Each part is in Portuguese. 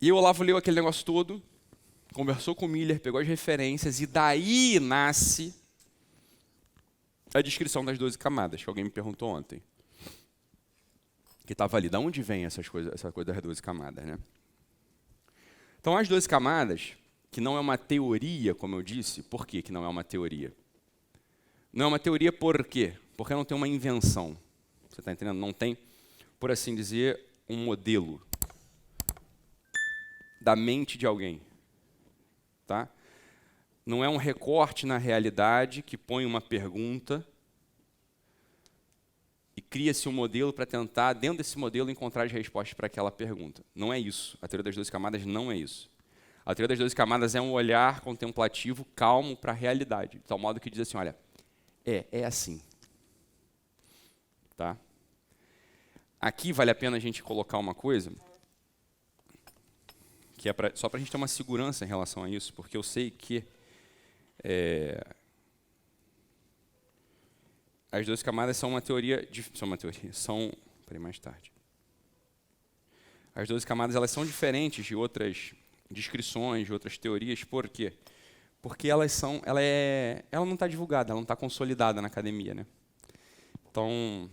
E o Olavo leu aquele negócio todo, conversou com o Miller, pegou as referências, e daí nasce a descrição das 12 camadas, que alguém me perguntou ontem. Que estava ali, de onde vem essa coisa das 12 camadas, né? Então, as 12 camadas, que não é uma teoria, como eu disse, por que não é uma teoria? Não é uma teoria por quê? Porque não tem uma invenção. Você está entendendo? Não tem, por assim dizer, um modelo da mente de alguém. Tá? Não é um recorte na realidade que põe uma pergunta e cria-se um modelo para tentar, dentro desse modelo, encontrar as respostas para aquela pergunta. Não é isso. A teoria das 12 camadas não é isso. A teoria das 12 camadas é um olhar contemplativo, calmo para a realidade, de tal modo que diz assim, olha, é assim. Tá? Aqui vale a pena a gente colocar uma coisa, que é só para a gente ter uma segurança em relação a isso, porque eu sei que as 12 camadas são uma teoria, peraí, mais tarde. As 12 camadas elas são diferentes de outras descrições, de outras teorias, por quê? Porque ela não está divulgada, ela não está consolidada na academia, né? Então,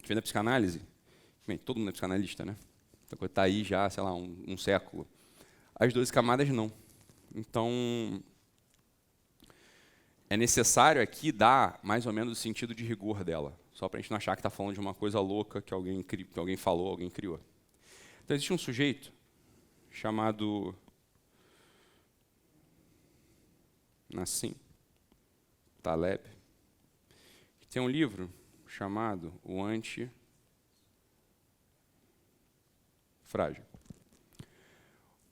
vem da psicanálise, bem, todo mundo é psicanalista, né? Está aí já, sei lá, um século. As 12 camadas não. Então, é necessário aqui dar mais ou menos o sentido de rigor dela, só para a gente não achar que está falando de uma coisa louca que alguém falou, alguém criou. Então, existe um sujeito chamado Nassim Taleb, que tem um livro chamado O Antifrágil.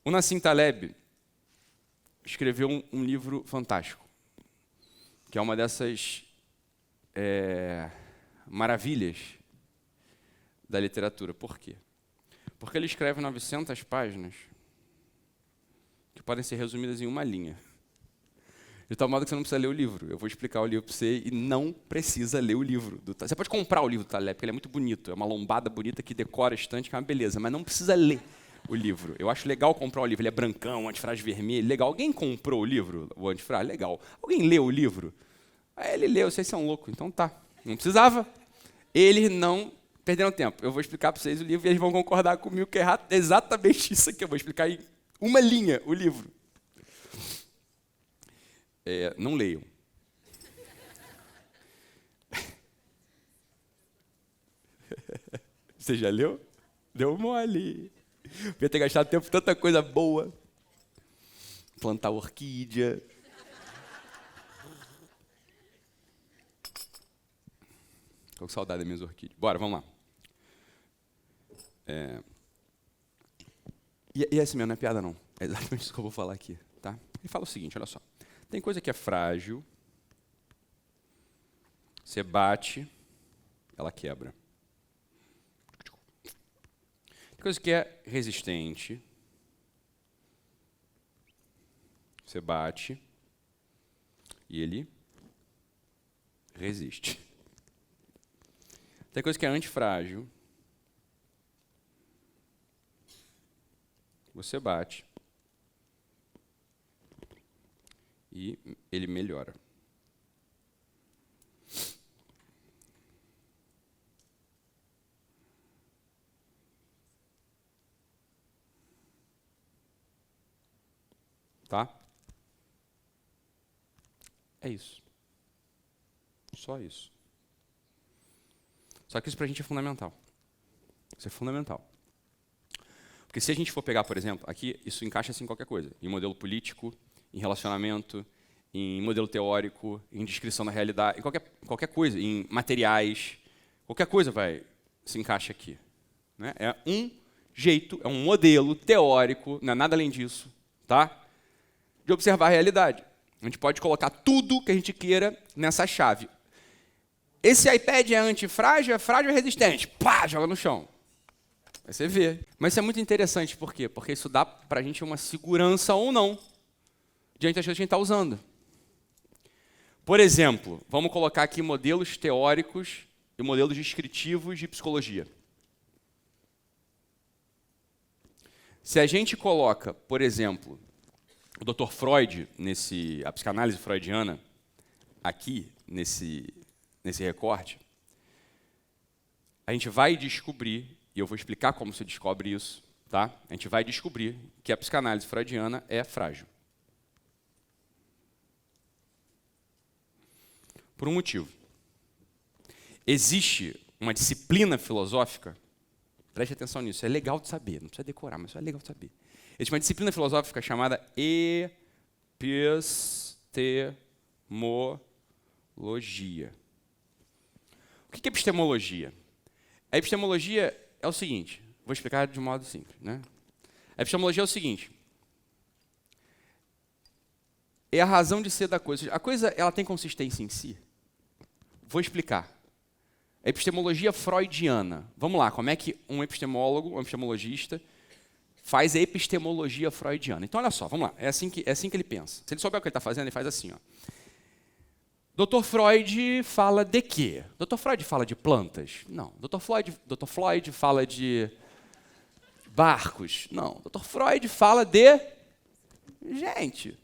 O Nassim Taleb escreveu um livro fantástico, que é uma dessas maravilhas da literatura. Por quê? Porque ele escreve 900 páginas que podem ser resumidas em uma linha. De tal modo que você não precisa ler o livro. Eu vou explicar o livro para você e não precisa ler o livro. Você pode comprar o livro do Taleb, porque ele é muito bonito. É uma lombada bonita que decora a estante, que é uma beleza. Mas não precisa ler o livro. Eu acho legal comprar o livro. Ele é brancão, antifrágil vermelho. Legal. Alguém comprou o livro, o antifrágil? Legal. Alguém leu o livro? Aí ele leu, vocês são loucos. Então tá. Não precisava. Eles não perderam tempo. Eu vou explicar para vocês o livro e eles vão concordar comigo que é exatamente isso aqui. Eu vou explicar em uma linha o livro. Não leiam. Você já leu? Deu mole. Podia ter gastado tempo com tanta coisa boa. Plantar orquídea. Tô com saudade das minhas orquídeas. Bora, vamos lá. E esse mesmo não é piada, não. É exatamente isso que eu vou falar aqui. Tá? Ele fala o seguinte, olha só. Tem coisa que é frágil, você bate, ela quebra. Tem coisa que é resistente, você bate e ele resiste. Tem coisa que é antifrágil, você bate e ele melhora. Tá? É isso. Só isso. Só que isso para a gente é fundamental. Isso é fundamental. Porque se a gente for pegar, por exemplo, aqui isso encaixa-se em qualquer coisa. Em modelo político, em relacionamento, em modelo teórico, em descrição da realidade, em qualquer coisa, em materiais, qualquer coisa se encaixa aqui. Né? É um jeito, é um modelo teórico, não é nada além disso, tá? De observar a realidade. A gente pode colocar tudo que a gente queira nessa chave. Esse iPad é antifrágil, é frágil, é resistente. Pá, joga no chão. Aí você vê. Mas isso é muito interessante, por quê? Porque isso dá para a gente uma segurança ou não diante das coisas que a gente está usando. Por exemplo, vamos colocar aqui modelos teóricos e modelos descritivos de psicologia. Se a gente coloca, por exemplo, o Dr. Freud, a psicanálise freudiana, aqui, nesse recorte, a gente vai descobrir, e eu vou explicar como se descobre isso, tá? A gente vai descobrir que a psicanálise freudiana é frágil. Por um motivo. Existe uma disciplina filosófica, preste atenção nisso, é legal de saber, não precisa decorar, mas é legal de saber. Existe uma disciplina filosófica chamada epistemologia. O que é epistemologia? A epistemologia é o seguinte, vou explicar de um modo simples, né? A epistemologia é o seguinte, é a razão de ser da coisa. A coisa ela tem consistência em si? Vou explicar. A epistemologia freudiana. Vamos lá, como é que um epistemólogo, um epistemologista, faz a epistemologia freudiana? Então, olha só, vamos lá. É assim que ele pensa. Se ele souber o que ele está fazendo, ele faz assim. Ó. Dr. Freud fala de quê? Dr. Freud fala de plantas? Não. Dr. Freud fala de barcos? Não. Dr. Freud fala de gente.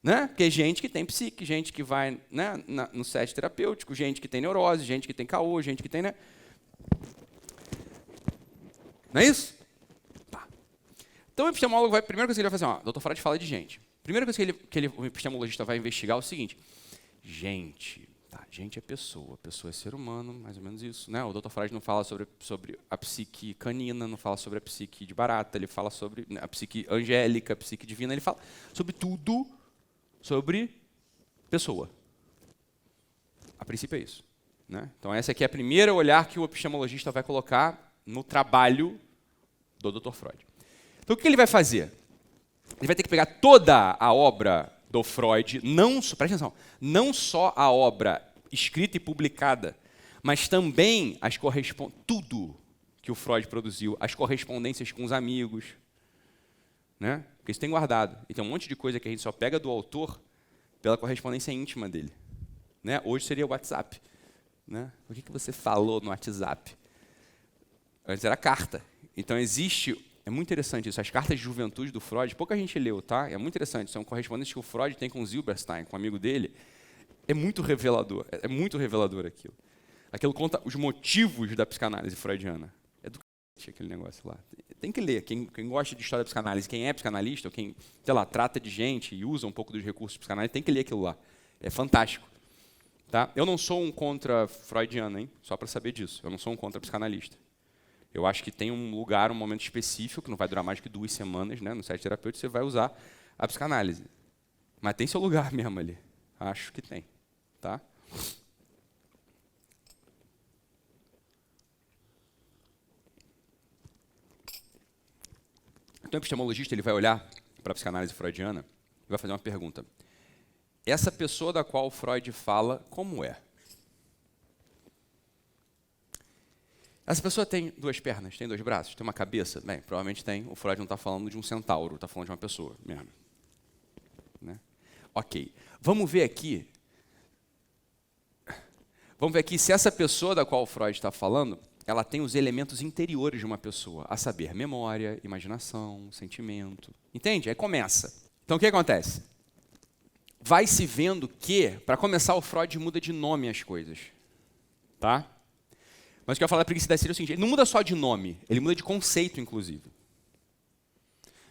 Né? Porque gente que tem psique, gente que vai, né, no set terapêutico, gente que tem neurose, gente que tem caô, gente que tem... Né? Não é isso? Tá. Então o epistemólogo vai... Primeira coisa que ele vai fazer, ó, Dr. Freud fala de gente. Primeira coisa que o epistemologista vai investigar é o seguinte. Gente. Tá, gente é pessoa é ser humano, mais ou menos isso. Né? O Dr. Freud não fala sobre a psique canina, não fala sobre a psique de barata, ele fala sobre a psique angélica, a psique divina, ele fala sobre tudo... sobre pessoa. A princípio é isso. Né? Então, essa aqui é a primeira olhar que o epistemologista vai colocar no trabalho do Dr. Freud. Então, o que ele vai fazer? Ele vai ter que pegar toda a obra do Freud, presta atenção, não só a obra escrita e publicada, mas também tudo que o Freud produziu, as correspondências com os amigos, né? Porque isso tem guardado. E tem um monte de coisa que a gente só pega do autor pela correspondência íntima dele. Né? Hoje seria o WhatsApp. Né? O que você falou no WhatsApp? Antes era carta. Então existe... É muito interessante isso. As cartas de juventude do Freud, pouca gente leu, tá? É muito interessante. São correspondências que o Freud tem com o Zilberstein, com um amigo dele. É muito revelador. É muito revelador aquilo. Aquilo conta os motivos da psicanálise freudiana. Aquele negócio lá. Tem que ler. Quem gosta de história da psicanálise, quem é psicanalista, ou quem, sei lá, trata de gente e usa um pouco dos recursos psicanalíticos, tem que ler aquilo lá. É fantástico. Tá? Eu não sou um contra-freudiano, hein? Só para saber disso. Eu não sou um contra-psicanalista. Eu acho que tem um lugar, um momento específico, que não vai durar mais do que 2 semanas, né? No set terapêutico, você vai usar a psicanálise. Mas tem seu lugar mesmo ali. Acho que tem. Tá? Então, o epistemologista ele vai olhar para a psicanálise freudiana e vai fazer uma pergunta. Essa pessoa da qual Freud fala, como é? Essa pessoa tem 2 pernas, tem 2 braços, tem uma cabeça? Bem, provavelmente tem. O Freud não está falando de um centauro, está falando de uma pessoa mesmo. Né? Ok. Vamos ver aqui se essa pessoa da qual Freud está falando, ela tem os elementos interiores de uma pessoa, a saber, memória, imaginação, sentimento. Entende? Aí começa. Então, o que acontece? Vai se vendo que, para começar, o Freud muda de nome as coisas. Tá? Mas o que eu ia falar para ele é o seguinte, ele não muda só de nome, ele muda de conceito, inclusive.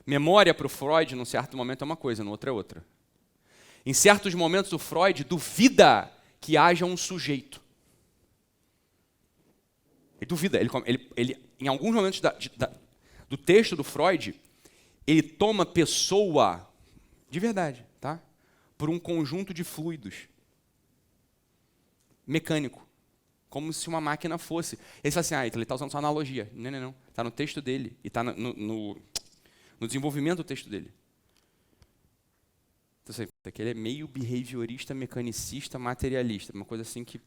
Memória para o Freud, num certo momento, é uma coisa, no outro é outra. Em certos momentos, o Freud duvida que haja um sujeito. Ele duvida. Ele, em alguns momentos do texto do Freud, ele toma pessoa, de verdade, tá? Por um conjunto de fluidos. Mecânico. Como se uma máquina fosse. Ele fala assim, ele está usando sua analogia. Não. Está no texto dele. E está no desenvolvimento do texto dele. Então, assim, ele é meio behaviorista, mecanicista, materialista. Uma coisa assim que...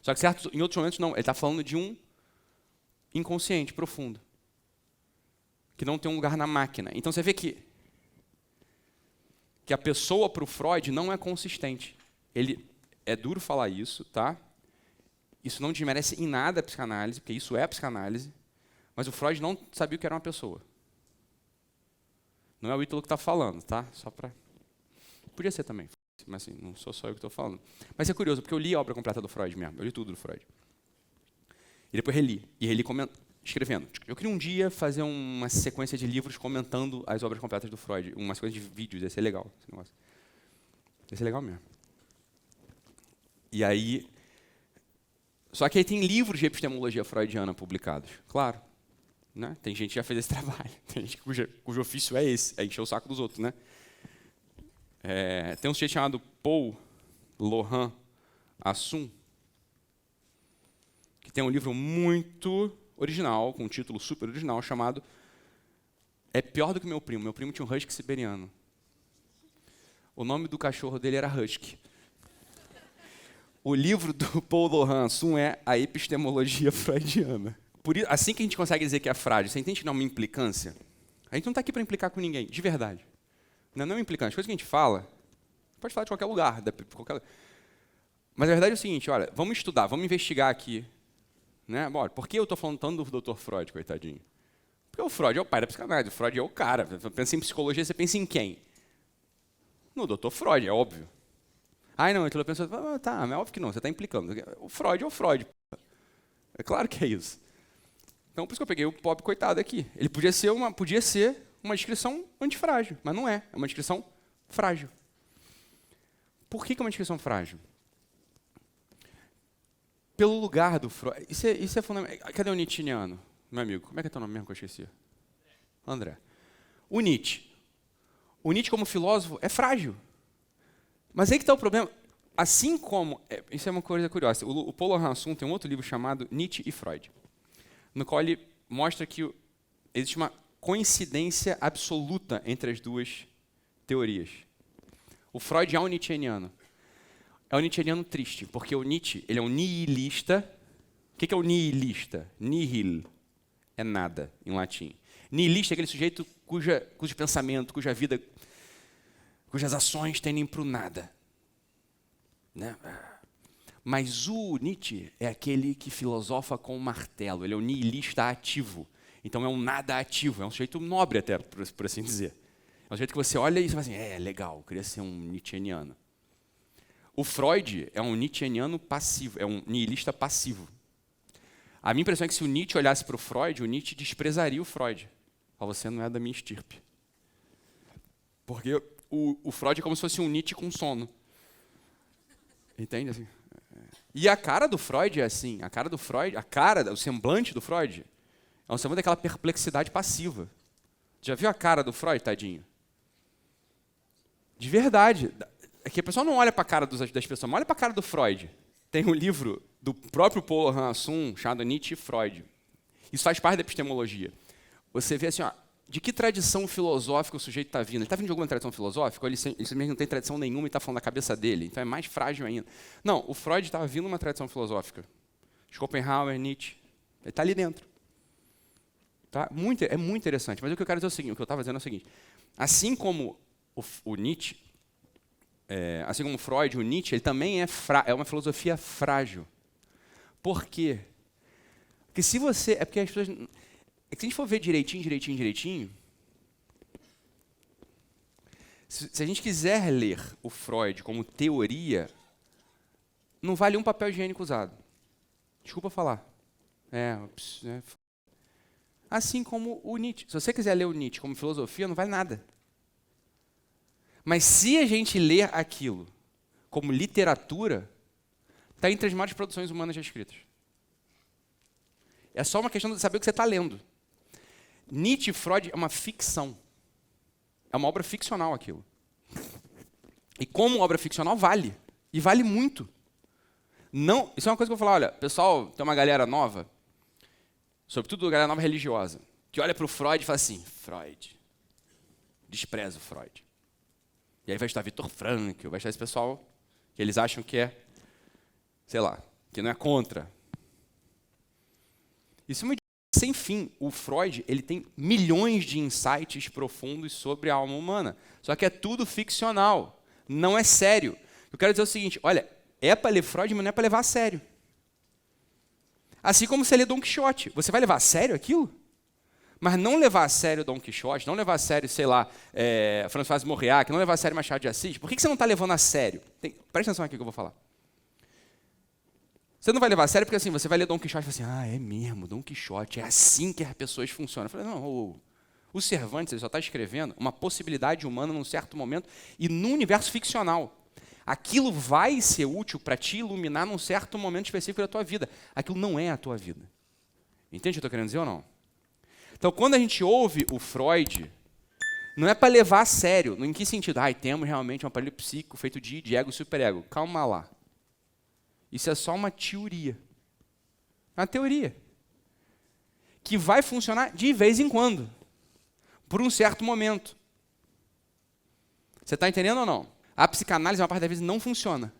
Só que em outros momentos não, ele está falando de um inconsciente profundo, que não tem um lugar na máquina. Então você vê que a pessoa para o Freud não é consistente. É duro falar isso, tá? Isso não desmerece em nada a psicanálise, porque isso é a psicanálise, Mas o Freud não sabia o que era uma pessoa. Não é o Ítalo que está falando, tá? Só para... Podia ser também, mas assim, não sou só eu que estou falando. Mas é curioso, porque eu li a obra completa do Freud mesmo, eu li tudo do Freud. E depois reli, escrevendo. Eu queria um dia fazer uma sequência de livros comentando as obras completas do Freud, uma sequência de vídeos, ia ser legal esse negócio. Ia ser legal mesmo. E aí... Só que aí tem livros de epistemologia freudiana publicados, claro. Né? Tem gente que já fez esse trabalho, tem gente cujo ofício é esse, é encher o saco dos outros. Né? Tem um sujeito chamado Paul Lohan Assun, que tem um livro muito original, com um título super original, chamado É Pior do que Meu Primo. Meu primo tinha um husky siberiano. O nome do cachorro dele era Husky. O livro do Paul Lohan Assun é A Epistemologia Freudiana. Assim que a gente consegue dizer que é frágil, você entende que não é uma implicância? A gente não está aqui para implicar com ninguém, de verdade. Não é uma implicância. As coisas que a gente fala, pode falar de qualquer lugar. Mas a verdade é o seguinte, olha, vamos estudar, vamos investigar aqui. Né? Bom, por que eu estou falando tanto do Dr. Freud, coitadinho? Porque o Freud é o pai da psicanálise, o Freud é o cara. Pensa em psicologia, você pensa em quem? No Dr. Freud, é óbvio. Ai, não, então eu penso, tá, mas é óbvio que não, você está implicando. O Freud é o Freud. É claro que é isso. Então, por isso que eu peguei o pobre coitado aqui. Ele podia ser uma descrição antifrágil, mas não é. É uma descrição frágil. Por que é uma descrição frágil? Pelo lugar do Freud. Isso é fundamental. Cadê o Nietzscheano, meu amigo? Como é que é teu nome mesmo que eu esqueci? André. O Nietzsche. O Nietzsche, como filósofo, é frágil. Mas aí que está o problema. Assim como... isso é uma coisa curiosa. O Paul Lohan Assun tem um outro livro chamado Nietzsche e Freud, no qual ele mostra que existe uma coincidência absoluta entre as duas teorias. O Freud é um nietzscheaniano. É um nietzscheaniano triste, porque o Nietzsche ele é um nihilista. O que é o nihilista? Nihil é nada, em latim. Nihilista é aquele sujeito cujo pensamento, cuja vida, cujas ações tendem para o nada. Né? Mas o Nietzsche é aquele que filosofa com o martelo. Ele é um nihilista ativo. Então é um nada ativo. É um sujeito nobre até, por assim dizer. É um sujeito que você olha e você fala assim, legal, eu queria ser um nietzscheaniano. O Freud é um nietzscheaniano passivo, é um nihilista passivo. A minha impressão é que se o Nietzsche olhasse para o Freud, o Nietzsche desprezaria o Freud. Você não é da minha estirpe. Porque o Freud é como se fosse um Nietzsche com sono. Entende? Assim? E a cara do Freud é assim, o semblante do Freud é um semblante daquela perplexidade passiva. Já viu a cara do Freud, tadinho? De verdade. É que a pessoa não olha para a cara das pessoas, mas olha para a cara do Freud. Tem um livro do próprio Paul Lohan Assun chamado Nietzsche e Freud. Isso faz parte da epistemologia. Você vê assim, de que tradição filosófica o sujeito está vindo? Ele está vindo de alguma tradição filosófica? Ou ele simplesmente não tem tradição nenhuma e está falando da cabeça dele? Então é mais frágil ainda. Não, o Freud estava vindo de uma tradição filosófica. Schopenhauer, Nietzsche. Ele está ali dentro. Tá? É muito interessante. Mas o que eu quero dizer é o seguinte, o que eu estava dizendo é o seguinte. Assim como o Nietzsche, assim como o Freud, o Nietzsche, ele também é uma filosofia frágil. Por quê? Porque se você... É porque as pessoas... É que se a gente for ver direitinho, se a gente quiser ler o Freud como teoria, não vale um papel higiênico usado. Desculpa falar. Assim como o Nietzsche. Se você quiser ler o Nietzsche como filosofia, não vale nada. Mas se a gente ler aquilo como literatura, está entre as maiores produções humanas já escritas. É só uma questão de saber o que você está lendo. Nietzsche e Freud é uma ficção. É uma obra ficcional aquilo. E como obra ficcional vale. E vale muito. Não, isso é uma coisa que eu vou falar, olha, pessoal, tem uma galera nova, sobretudo a galera nova religiosa, que olha para o Freud e fala assim, Freud, despreza o Freud. E aí vai estar Viktor Frankl, vai estar esse pessoal que eles acham que é, sei lá, que não é contra. Isso é uma sem fim. O Freud ele tem milhões de insights profundos sobre a alma humana. Só que é tudo ficcional. Não é sério. Eu quero dizer o seguinte, olha, é para ler Freud, mas não é para levar a sério. Assim como você lê Dom Quixote. Você vai levar a sério aquilo? Mas não levar a sério Dom Quixote, não levar a sério, sei lá, François Mauriac, não levar a sério Machado de Assis, por que você não está levando a sério? Presta atenção aqui que eu vou falar. Você não vai levar a sério porque assim, você vai ler Dom Quixote e fala assim, é mesmo, Dom Quixote, é assim que as pessoas funcionam. Eu falei, não, o Cervantes ele só está escrevendo uma possibilidade humana num certo momento e num universo ficcional. Aquilo vai ser útil para te iluminar num certo momento específico da tua vida. Aquilo não é a tua vida. Entende o que eu estou querendo dizer ou não? Então, quando a gente ouve o Freud, não é para levar a sério. Em que sentido? Temos realmente um aparelho psíquico feito de ego e superego. Calma lá. Isso é só uma teoria. Uma teoria. Que vai funcionar de vez em quando. Por um certo momento. Você está entendendo ou não? A psicanálise, uma parte das vezes, não funciona.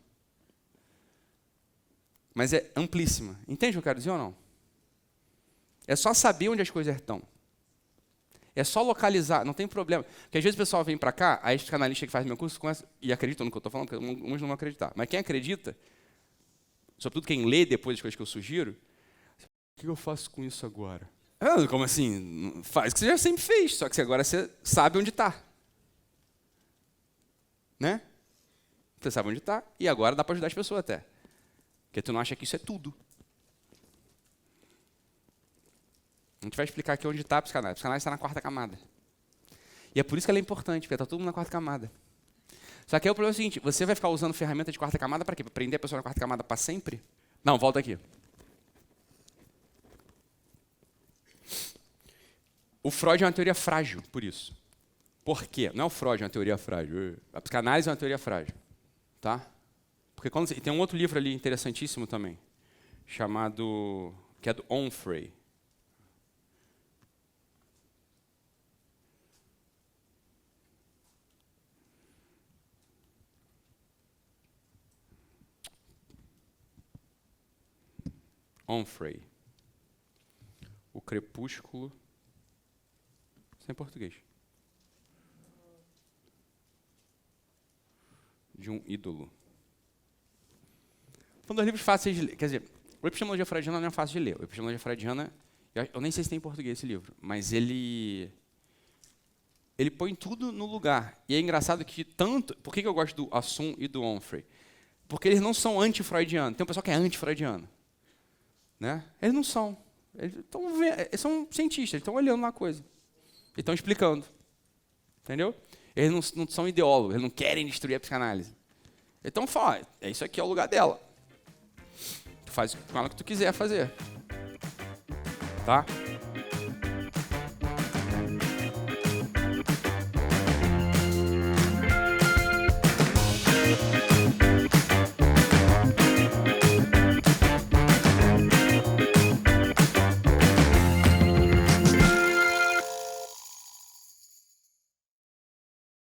Mas é amplíssima. Entende o que eu quero dizer ou não? É só saber onde as coisas estão. É só localizar, não tem problema. Porque às vezes o pessoal vem para cá, aí os psicanalistas que fazem meu curso começam, e acreditam no que eu estou falando, porque uns não vão acreditar. Mas quem acredita, sobretudo quem lê depois as coisas que eu sugiro, o que eu faço com isso agora? Como assim? Faz o que você já sempre fez, só que agora você sabe onde está. Né? Você sabe onde está, e agora dá para ajudar as pessoas até. Porque tu não acha que isso é tudo. A gente vai explicar aqui onde está a psicanálise. A psicanálise está na 4ª camada. E é por isso que ela é importante, porque está todo mundo na 4ª camada. Só que aí o problema é o seguinte, você vai ficar usando ferramenta de 4ª camada para quê? Para prender a pessoa na 4ª camada para sempre? Não, volta aqui. O Freud é uma teoria frágil, por isso. Por quê? Não é o Freud, é uma teoria frágil. A psicanálise é uma teoria frágil. Tá? Porque tem um outro livro ali interessantíssimo também, chamado, que é do Onfray. Onfray. O Crepúsculo. Isso é em português. De um ídolo. São 2 livros fáceis de ler. Quer dizer, o Epistemologia Freudiana não é fácil de ler. O Epistemologia Freudiana, eu nem sei se tem em português esse livro, mas ele põe tudo no lugar. E é engraçado que tanto... Por que eu gosto do Assun e do Onfray? Porque eles não são anti-freudianos. Tem um pessoal que é anti-freudiano. Né? Eles não são. Eles são cientistas, eles estão olhando uma coisa. Eles estão explicando. Entendeu? Eles não são ideólogos, eles não querem destruir a psicanálise. Então fala, isso aqui é o lugar dela. Tu faz com ela o que tu quiser fazer. Tá?